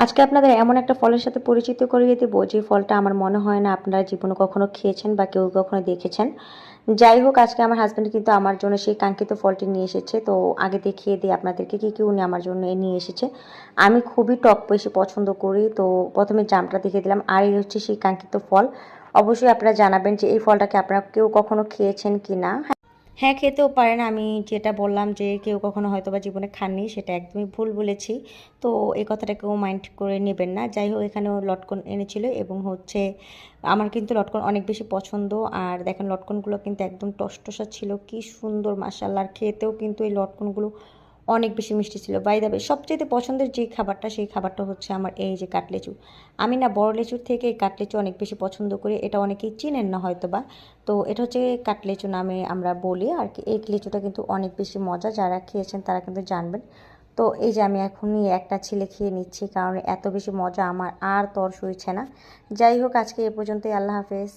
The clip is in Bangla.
আজকে আপনাদের এমন একটা ফলের সাথে পরিচিত করিয়ে দেব যে ফলটা আমার মনে হয় না আপনারা জীবনে কখনো খেয়েছেন বা কেউ কখনো দেখেছেন। যাই হোক, আজকে আমার হাজবেন্ড কিন্তু আমার জন্য সেই কাঙ্ক্ষিত ফলটি নিয়ে এসেছে। তো আগে দেখিয়ে দিই আপনাদেরকে কি কি উনি আমার জন্য নিয়ে এসেছে। আমি খুবই টক বেশি পছন্দ করি, তো প্রথমে জামটা দেখিয়ে দিলাম। আর এই হচ্ছে সেই কাঙ্ক্ষিত ফল। অবশ্যই আপনারা জানাবেন যে এই ফলটাকে আপনারা কেউ কখনো খেয়েছেন কি না। হ্যাঁ, খেতেও পারেন। আমি যেটা বললাম যে কেউ কখনো হয়তোবা জীবনে খাননি, সেটা একদমই ভুল বলেছি। তো এই কথাটা কেউ মাইন্ড করে নেবেন না। যাই হোক, এখানেও লটকন এনেছিল এবং হচ্ছে আমার কিন্তু লটকন অনেক বেশি পছন্দ। আর দেখেন লটকনগুলো কিন্তু একদম টসটসা ছিল। কি সুন্দর মাশাআল্লাহ! আর খেতেও কিন্তু এই লটকনগুলো অনেক বেশি মিষ্টি ছিল। বাই দ্য ওয়ে, সবচাইতে পছন্দের যে খাবারটা, সেই খাবারটা হচ্ছে আমার এই যে কাটলেচু। আমি না বড় লেচুর থেকে এই কাটলেচু অনেক বেশি পছন্দ করি। এটা অনেকেই চিনেন না হয়তোবা। তো এটা হচ্ছে কাটলেচু নামে আমরা বলি আরকি। এই লিচুটা কিন্তু অনেক বেশি মজা। যারা খেয়েছেন তারা কিন্তু জানবেন। তো এই যে আমি এখনই একটা ছিলে খেয়ে নিচ্ছি, কারণ এত বেশি মজা আমার আর তর সইছে না। যাই হোক, আজকে এ পর্যন্তই। আল্লাহ হাফেজ।